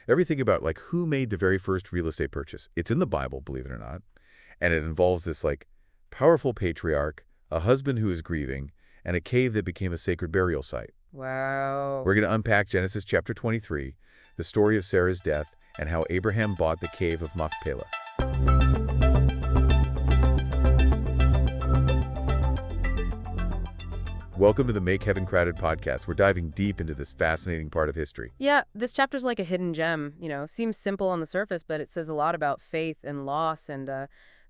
Everything about, like, who made the very first real estate purchase. It's in the Bible, believe it or not. And it involves this, like, powerful patriarch, a husband who is grieving, and a cave that became a sacred burial site. Wow. We're going to unpack Genesis chapter 23, the story of Sarah's death, and how Abraham bought the cave of Machpelah. Welcome to the Make Heaven Crowded podcast. We're diving deep into this fascinating part of history. Yeah, this chapter's like a hidden gem. Seems simple on the surface, but it says a lot about faith and loss and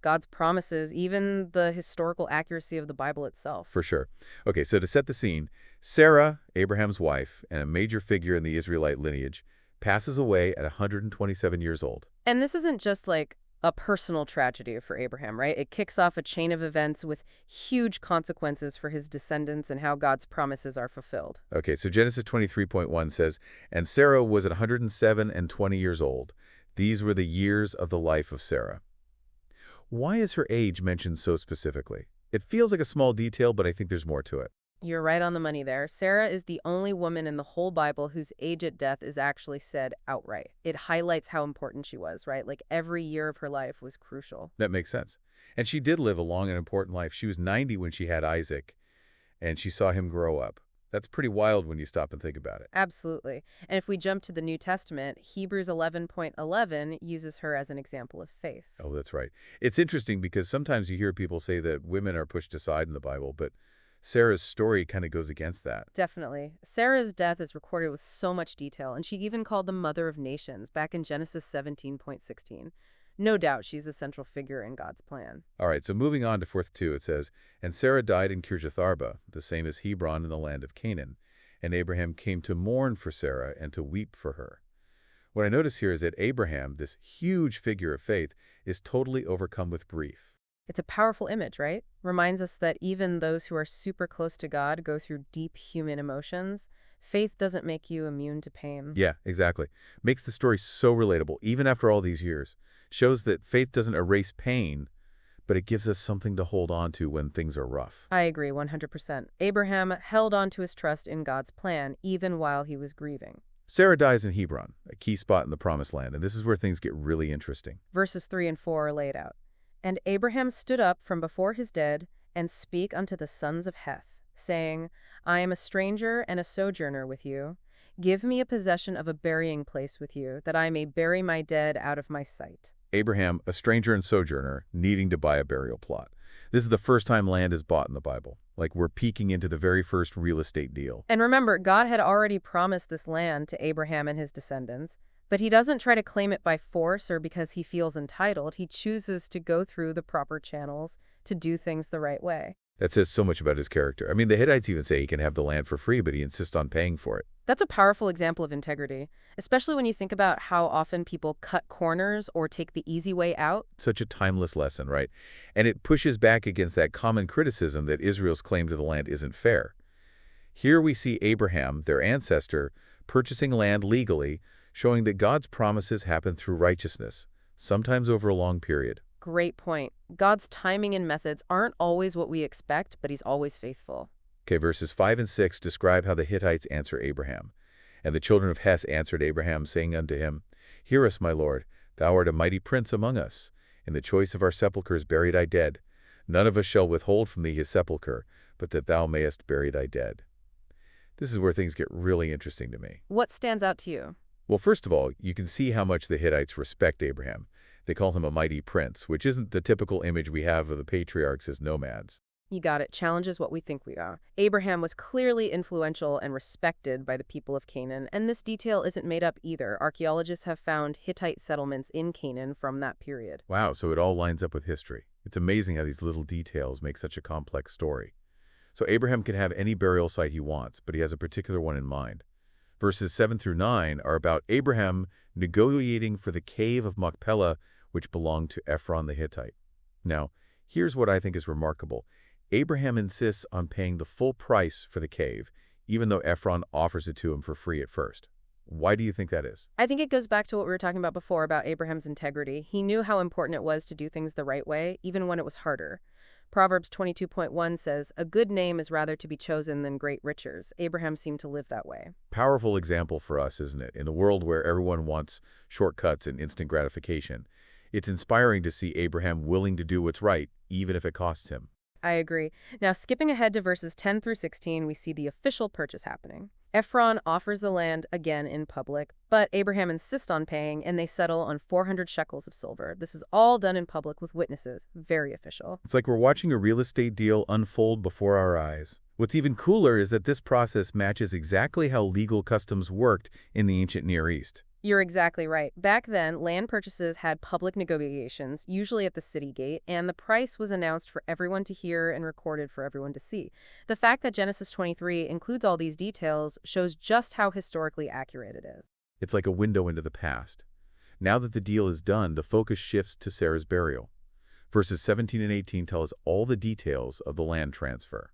God's promises, even the historical accuracy of the Bible itself. For sure. Okay, so to set the scene, Sarah, Abraham's wife, and a major figure in the Israelite lineage, passes away at 127 years old. And this isn't just like a personal tragedy for Abraham, right? It kicks off a chain of events with huge consequences for his descendants and how God's promises are fulfilled. Okay, so Genesis 23:1 says, "And Sarah was at 107 and 20 years old. These were the years of the life of Sarah." Why is her age mentioned so specifically? It feels like a small detail, but I think there's more to it. You're right on the money there. Sarah is the only woman in the whole Bible whose age at death is actually said outright. It highlights how important she was, right? Like every year of her life was crucial. That makes sense. And she did live a long and important life. She was 90 when she had Isaac, and she saw him grow up. That's pretty wild when you stop and think about it. Absolutely. And if we jump to the New Testament, Hebrews 11:11 uses her as an example of faith. Oh, that's right. It's interesting because sometimes you hear people say that women are pushed aside in the Bible, but Sarah's story kind of goes against that. Definitely. Sarah's death is recorded with so much detail, and she even called the mother of nations back in Genesis 17:16. No doubt she's a central figure in God's plan. All right, so moving on to 4:2, it says, "And Sarah died in Kirjatharba, the same as Hebron in the land of Canaan. And Abraham came to mourn for Sarah and to weep for her." What I notice here is that Abraham, this huge figure of faith, is totally overcome with grief. It's a powerful image, right? Reminds us that even those who are super close to God go through deep human emotions. Faith doesn't make you immune to pain. Yeah, exactly. Makes the story so relatable, even after all these years. Shows that faith doesn't erase pain, but it gives us something to hold on to when things are rough. I agree 100%. Abraham held on to his trust in God's plan even while he was grieving. Sarah dies in Hebron, a key spot in the Promised Land, and this is where things get really interesting. Verses 3 and 4 are laid out. "And Abraham stood up from before his dead and spake unto the sons of Heth, saying, I am a stranger and a sojourner with you. Give me a possession of a burying place with you, that I may bury my dead out of my sight." Abraham, a stranger and sojourner, needing to buy a burial plot. This is the first time land is bought in the Bible. Like we're peeking into the very first real estate deal. And remember, God had already promised this land to Abraham and his descendants. But he doesn't try to claim it by force or because he feels entitled. He chooses to go through the proper channels to do things the right way. That says so much about his character. I mean, the Hittites even say he can have the land for free, but he insists on paying for it. That's a powerful example of integrity, especially when you think about how often people cut corners or take the easy way out. Such a timeless lesson, right? And it pushes back against that common criticism that Israel's claim to the land isn't fair. Here we see Abraham, their ancestor, purchasing land legally, showing that God's promises happen through righteousness, sometimes over a long period. Great point. God's timing and methods aren't always what we expect, but he's always faithful. Okay, verses 5 and 6 describe how the Hittites answer Abraham. "And the children of Heth answered Abraham, saying unto him, Hear us, my lord, thou art a mighty prince among us. In the choice of our sepulchres bury thy dead. None of us shall withhold from thee his sepulchre, but that thou mayest bury thy dead." This is where things get really interesting to me. What stands out to you? Well, first of all, you can see how much the Hittites respect Abraham. They call him a mighty prince, which isn't the typical image we have of the patriarchs as nomads. You got it. Challenges what we think we are. Abraham was clearly influential and respected by the people of Canaan, and this detail isn't made up either. Archaeologists have found Hittite settlements in Canaan from that period. Wow, so it all lines up with history. It's amazing how these little details make such a complex story. So Abraham can have any burial site he wants, but he has a particular one in mind. Verses 7 through 9 are about Abraham negotiating for the cave of Machpelah, which belonged to Ephron the Hittite. Now, here's what I think is remarkable. Abraham insists on paying the full price for the cave, even though Ephron offers it to him for free at first. Why do you think that is? I think it goes back to what we were talking about before about Abraham's integrity. He knew how important it was to do things the right way, even when it was harder. Proverbs 22.1 says, "A good name is rather to be chosen than great riches." Abraham seemed to live that way. Powerful example for us, isn't it? In a world where everyone wants shortcuts and instant gratification, it's inspiring to see Abraham willing to do what's right, even if it costs him. I agree. Now, skipping ahead to verses 10 through 16, we see the official purchase happening. Ephron offers the land again in public, but Abraham insists on paying, and they settle on 400 shekels of silver. This is all done in public with witnesses. Very official. It's like we're watching a real estate deal unfold before our eyes. What's even cooler is that this process matches exactly how legal customs worked in the ancient Near East. You're exactly right. Back then, land purchases had public negotiations, usually at the city gate, and the price was announced for everyone to hear and recorded for everyone to see. The fact that Genesis 23 includes all these details shows just how historically accurate it is. It's like a window into the past. Now that the deal is done, the focus shifts to Sarah's burial. Verses 17 and 18 tell us all the details of the land transfer.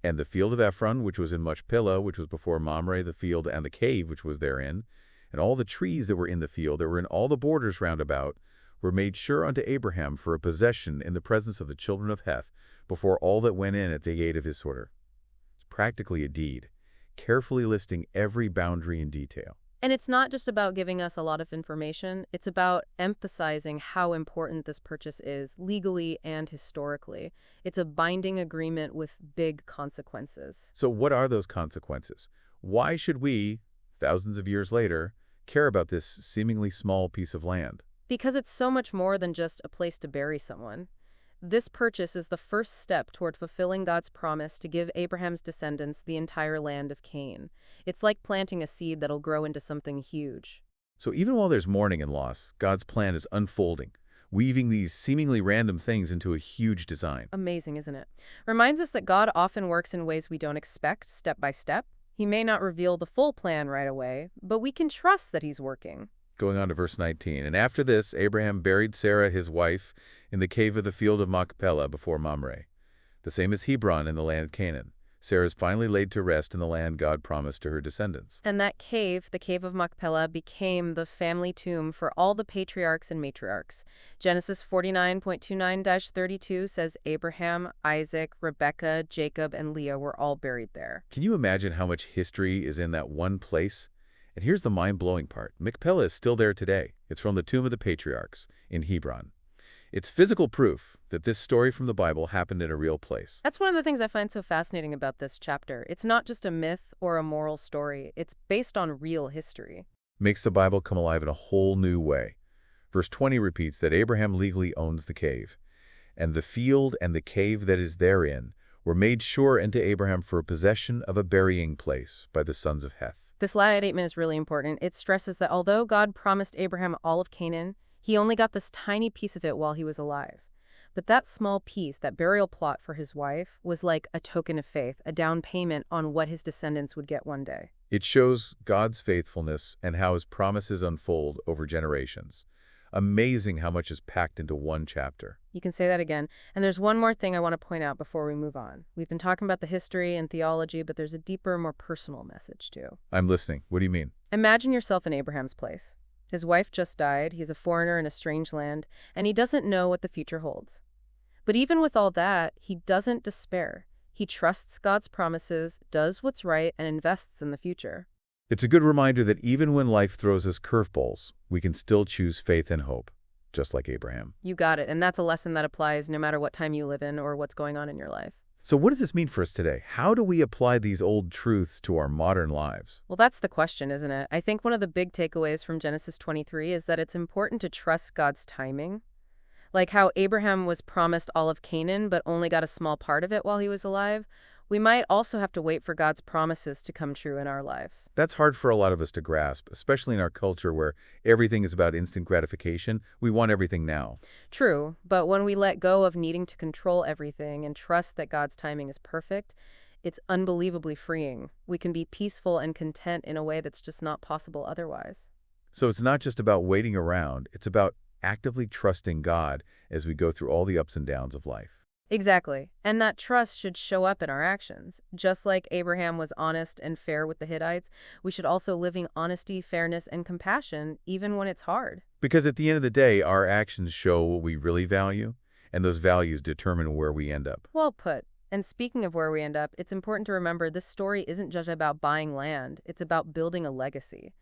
And the field of Ephron, which was in Machpelah, which was before Mamre, the field, and the cave, which was therein, and all the trees that were in the field, that were in all the borders round about, were made sure unto Abraham for a possession in the presence of the children of Heth, before all that went in at the gate of his sorter. It's practically a deed, carefully listing every boundary in detail. And it's not just about giving us a lot of information, it's about emphasizing how important this purchase is, legally and historically. It's a binding agreement with big consequences. So what are those consequences? Why should we, thousands of years later, care about this seemingly small piece of land? Because it's so much more than just a place to bury someone. This purchase is the first step toward fulfilling God's promise to give Abraham's descendants the entire land of Canaan. It's like planting a seed that'll grow into something huge. So even while there's mourning and loss, God's plan is unfolding, weaving these seemingly random things into a huge design. Amazing, isn't it? Reminds us that God often works in ways we don't expect, step by step. He may not reveal the full plan right away, but we can trust that he's working. Going on to verse 19. And after this, Abraham buried Sarah his wife in the cave of the field of Machpelah before Mamre, the same as Hebron in the land of Canaan. Sarah is finally laid to rest in the land God promised to her descendants. And that cave, the cave of Machpelah, became the family tomb for all the patriarchs and matriarchs. Genesis 49.29-32 says Abraham, Isaac, Rebekah, Jacob, and Leah were all buried there. Can you imagine how much history is in that one place? And here's the mind-blowing part. Machpelah is still there today. It's from the tomb of the patriarchs in Hebron. It's physical proof that this story from the Bible happened in a real place. That's one of the things I find so fascinating about this chapter. It's not just a myth or a moral story. It's based on real history. Makes the Bible come alive in a whole new way. Verse 20 repeats that Abraham legally owns the cave, and the field and the cave that is therein were made sure unto Abraham for a possession of a burying place by the sons of Heth. This last statement is really important. It stresses that although God promised Abraham all of Canaan, he only got this tiny piece of it while he was alive. But that small piece, that burial plot for his wife, was like a token of faith, a down payment on what his descendants would get one day. It shows God's faithfulness and how his promises unfold over generations. Amazing how much is packed into one chapter. You can say that again. And there's one more thing I want to point out before we move on. We've been talking about the history and theology, but there's a deeper, more personal message too. I'm listening. What do you mean? Imagine yourself in Abraham's place. His wife just died, he's a foreigner in a strange land, and he doesn't know what the future holds. But even with all that, he doesn't despair. He trusts God's promises, does what's right, and invests in the future. It's a good reminder that even when life throws us curveballs, we can still choose faith and hope, just like Abraham. You got it, and that's a lesson that applies no matter what time you live in or what's going on in your life. So what does this mean for us today? How do we apply these old truths to our modern lives? Well, that's the question, isn't it? I think one of the big takeaways from Genesis 23 is that it's important to trust God's timing. Like how Abraham was promised all of Canaan, but only got a small part of it while he was alive. We might also have to wait for God's promises to come true in our lives. That's hard for a lot of us to grasp, especially in our culture where everything is about instant gratification. We want everything now. True, but when we let go of needing to control everything and trust that God's timing is perfect, it's unbelievably freeing. We can be peaceful and content in a way that's just not possible otherwise. So it's not just about waiting around, it's about actively trusting God as we go through all the ups and downs of life. Exactly. And that trust should show up in our actions. Just like Abraham was honest and fair with the Hittites, we should also live in honesty, fairness, and compassion, even when it's hard. Because at the end of the day, our actions show what we really value, and those values determine where we end up. Well put. And speaking of where we end up, it's important to remember this story isn't just about buying land, it's about building a legacy.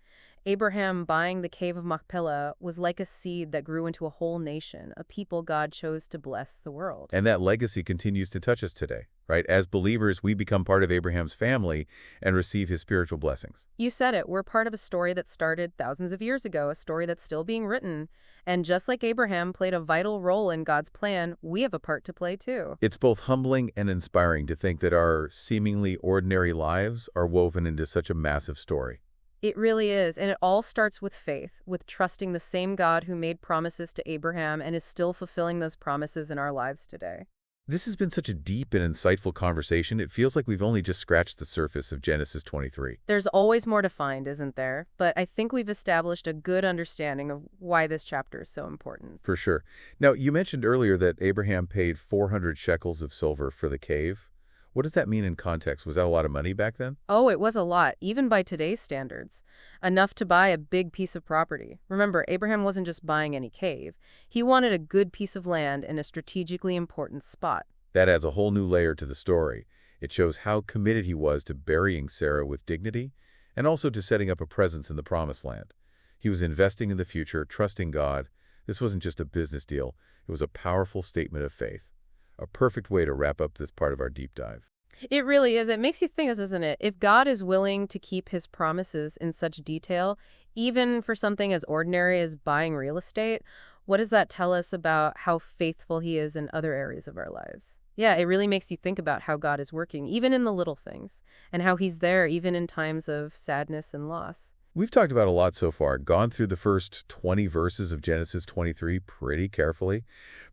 Abraham buying the cave of Machpelah was like a seed that grew into a whole nation, a people God chose to bless the world. And that legacy continues to touch us today, right? As believers, we become part of Abraham's family and receive his spiritual blessings. You said it, we're part of a story that started thousands of years ago, a story that's still being written. And just like Abraham played a vital role in God's plan, we have a part to play too. It's both humbling and inspiring to think that our seemingly ordinary lives are woven into such a massive story. It really is, and it all starts with faith, with trusting the same God who made promises to Abraham and is still fulfilling those promises in our lives today. This has been such a deep and insightful conversation. It feels like we've only just scratched the surface of Genesis 23. There's always more to find, isn't there? But I think we've established a good understanding of why this chapter is so important. For sure. Now, you mentioned earlier that Abraham paid 400 shekels of silver for the cave. What does that mean in context? Was that a lot of money back then? Oh, it was a lot, even by today's standards. Enough to buy a big piece of property. Remember, Abraham wasn't just buying any cave. He wanted a good piece of land in a strategically important spot. That adds a whole new layer to the story. It shows how committed he was to burying Sarah with dignity and also to setting up a presence in the Promised Land. He was investing in the future, trusting God. This wasn't just a business deal. It was a powerful statement of faith. A perfect way to wrap up this part of our deep dive. It really is. It makes you think, doesn't it? If God is willing to keep his promises in such detail, even for something as ordinary as buying real estate, what does that tell us about how faithful he is in other areas of our lives? Yeah, it really makes you think about how God is working, even in the little things, and how he's there even in times of sadness and loss. We've talked about a lot so far, gone through the first 20 verses of Genesis 23 pretty carefully.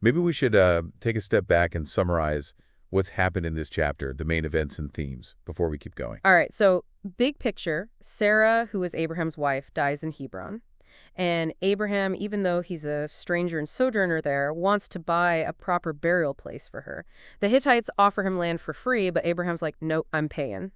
Maybe we should take a step back and summarize what's happened in this chapter, the main events and themes, before we keep going. All right, so big picture, Sarah, who was Abraham's wife, dies in Hebron. And Abraham, even though he's a stranger and sojourner there, wants to buy a proper burial place for her. The Hittites offer him land for free, but Abraham's like, nope, I'm paying.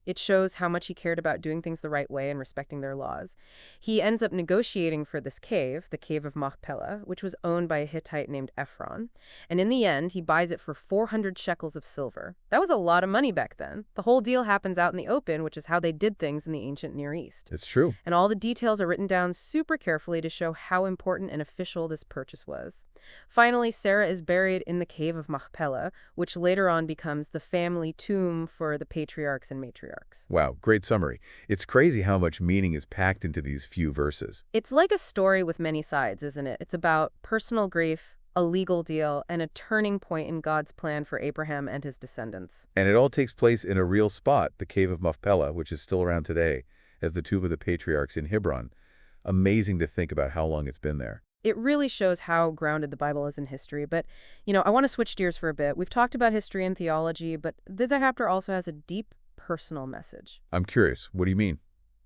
It shows how much he cared about doing things the right way and respecting their laws. He ends up negotiating for this cave, the cave of Machpelah, which was owned by a Hittite named Ephron. And in the end, he buys it for 400 shekels of silver. That was a lot of money back then. The whole deal happens out in the open, which is how they did things in the ancient Near East. It's true. And all the details are written down super carefully to show how important and official this purchase was. Finally, Sarah is buried in the cave of Machpelah, which later on becomes the family tomb for the patriarchs and matriarchs. Wow, great summary. It's crazy how much meaning is packed into these few verses. It's like a story with many sides, isn't it? It's about personal grief, a legal deal, and a turning point in God's plan for Abraham and his descendants. And it all takes place in a real spot, the cave of Machpelah, which is still around today as the tomb of the patriarchs in Hebron. Amazing to think about how long it's been there. It really shows how grounded the Bible is in history. But, I want to switch gears for a bit. We've talked about history and theology, but the chapter also has a deep personal message. I'm curious. What do you mean?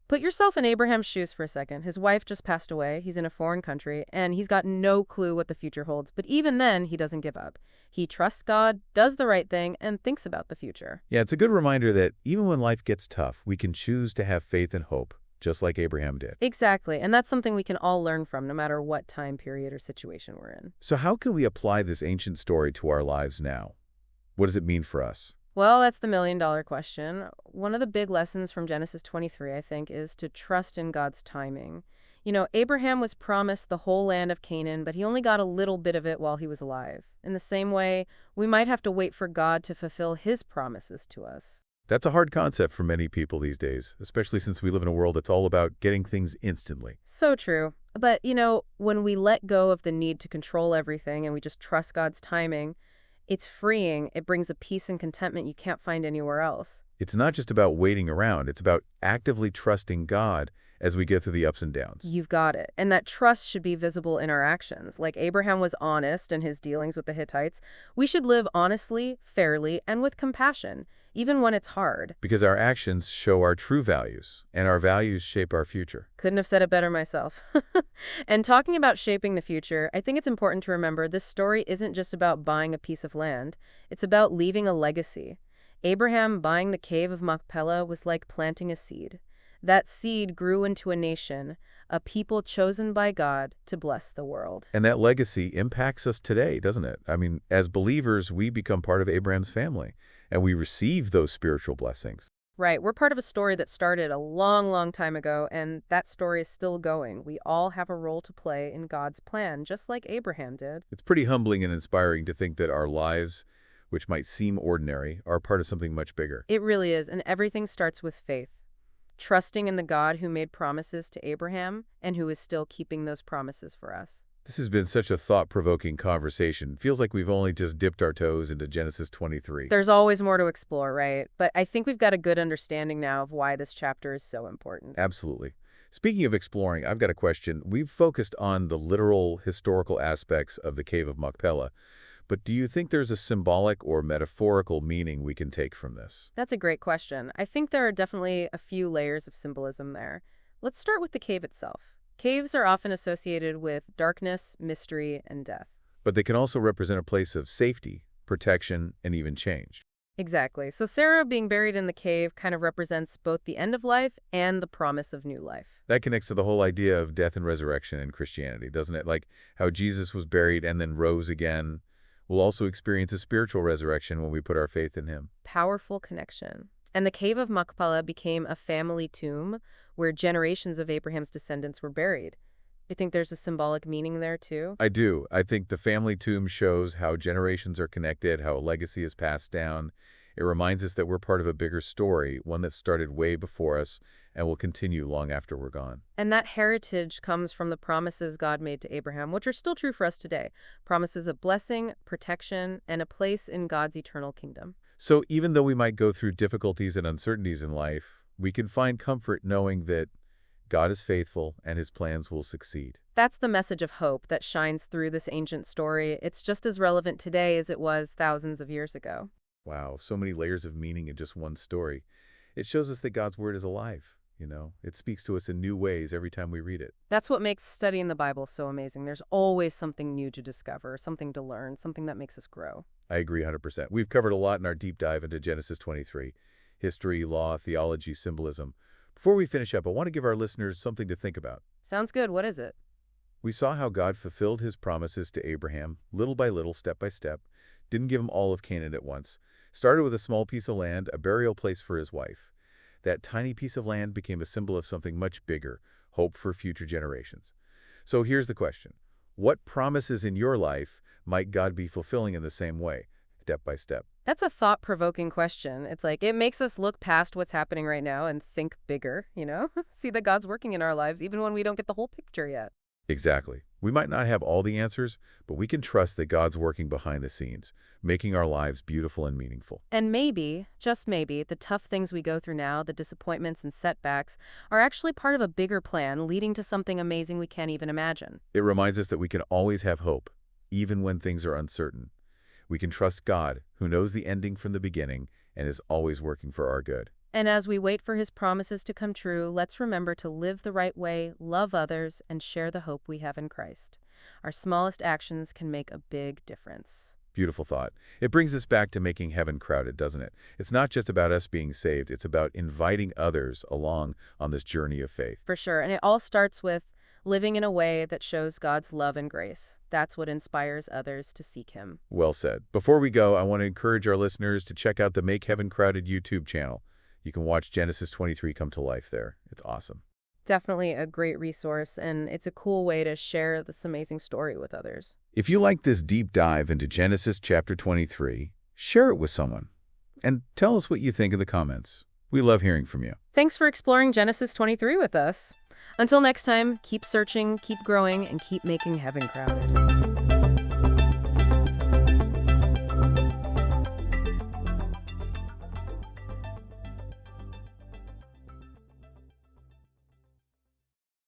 Put yourself in Abraham's shoes for a second. His wife just passed away. He's in a foreign country, and he's got no clue what the future holds. But even then, he doesn't give up. He trusts God, does the right thing, and thinks about the future. Yeah, it's a good reminder that even when life gets tough, we can choose to have faith and hope, just like Abraham did. Exactly, and that's something we can all learn from, no matter what time period or situation we're in. So how can we apply this ancient story to our lives now? What does it mean for us? Well, that's the million-dollar question. One of the big lessons from Genesis 23, I think, is to trust in God's timing. Abraham was promised the whole land of Canaan, but he only got a little bit of it while he was alive. In the same way, we might have to wait for God to fulfill his promises to us. That's a hard concept for many people these days, especially since we live in a world that's all about getting things instantly. So true. But, when we let go of the need to control everything and we just trust God's timing, it's freeing. It brings a peace and contentment you can't find anywhere else. It's not just about waiting around. It's about actively trusting God as we get through the ups and downs. You've got it. And that trust should be visible in our actions. Like Abraham was honest in his dealings with the Hittites, we should live honestly, fairly, and with compassion, even when it's hard. Because our actions show our true values, and our values shape our future. Couldn't have said it better myself. And talking about shaping the future, I think it's important to remember this story isn't just about buying a piece of land. It's about leaving a legacy. Abraham buying the cave of Machpelah was like planting a seed. That seed grew into a nation, a people chosen by God to bless the world. And that legacy impacts us today, doesn't it? I mean, as believers, we become part of Abraham's family, and we receive those spiritual blessings. Right, we're part of a story that started a long, long time ago, and that story is still going. We all have a role to play in God's plan, just like Abraham did. It's pretty humbling and inspiring to think that our lives, which might seem ordinary, are part of something much bigger. It really is, and everything starts with faith. Trusting in the God who made promises to Abraham and who is still keeping those promises for us. This has been such a thought-provoking conversation. Feels like we've only just dipped our toes into Genesis 23. There's always more to explore, right? But I think we've got a good understanding now of why this chapter is so important. Absolutely. Speaking of exploring, I've got a question. We've focused on the literal, historical aspects of the Cave of Machpelah, but do you think there's a symbolic or metaphorical meaning we can take from this? That's a great question. I think there are definitely a few layers of symbolism there. Let's start with the cave itself. Caves are often associated with darkness, mystery, and death. But they can also represent a place of safety, protection, and even change. Exactly. So Sarah being buried in the cave kind of represents both the end of life and the promise of new life. That connects to the whole idea of death and resurrection in Christianity, doesn't it? Like how Jesus was buried and then rose again. We'll also experience a spiritual resurrection when we put our faith in him. Powerful connection. And the Cave of Machpelah became a family tomb where generations of Abraham's descendants were buried. You think there's a symbolic meaning there, too? I do. I think the family tomb shows how generations are connected, how a legacy is passed down. It reminds us that we're part of a bigger story, one that started way before us and will continue long after we're gone. And that heritage comes from the promises God made to Abraham, which are still true for us today. Promises of blessing, protection, and a place in God's eternal kingdom. So even though we might go through difficulties and uncertainties in life, we can find comfort knowing that God is faithful and his plans will succeed. That's the message of hope that shines through this ancient story. It's just as relevant today as it was thousands of years ago. Wow, so many layers of meaning in just one story. It shows us that God's word is alive, you know. It speaks to us in new ways every time we read it. That's what makes studying the Bible so amazing. There's always something new to discover, something to learn, something that makes us grow. I agree 100%. We've covered a lot in our deep dive into Genesis 23. History, law, theology, symbolism. Before we finish up, I want to give our listeners something to think about. Sounds good. What is it? We saw how God fulfilled his promises to Abraham, little by little, step by step. Didn't give him all of Canaan at once. Started with a small piece of land, a burial place for his wife. That tiny piece of land became a symbol of something much bigger, hope for future generations. So here's the question. What promises in your life might God be fulfilling in the same way, step by step? That's a thought-provoking question. It's like, it makes us look past what's happening right now and think bigger, you know? See that God's working in our lives even when we don't get the whole picture yet. Exactly. We might not have all the answers, but we can trust that God's working behind the scenes, making our lives beautiful and meaningful. And maybe, just maybe, the tough things we go through now, the disappointments and setbacks, are actually part of a bigger plan leading to something amazing we can't even imagine. It reminds us that we can always have hope, even when things are uncertain. We can trust God, who knows the ending from the beginning and is always working for our good. And as we wait for his promises to come true, let's remember to live the right way, love others, and share the hope we have in Christ. Our smallest actions can make a big difference. Beautiful thought. It brings us back to making heaven crowded, doesn't it? It's not just about us being saved. It's about inviting others along on this journey of faith. For sure. And it all starts with living in a way that shows God's love and grace. That's what inspires others to seek him. Well said. Before we go, I want to encourage our listeners to check out the Make Heaven Crowded YouTube channel. You can watch Genesis 23 come to life there. It's awesome. Definitely a great resource, and it's a cool way to share this amazing story with others. If you like this deep dive into Genesis chapter 23, share it with someone. And tell us what you think in the comments. We love hearing from you. Thanks for exploring Genesis 23 with us. Until next time, keep searching, keep growing, and keep making heaven crowded.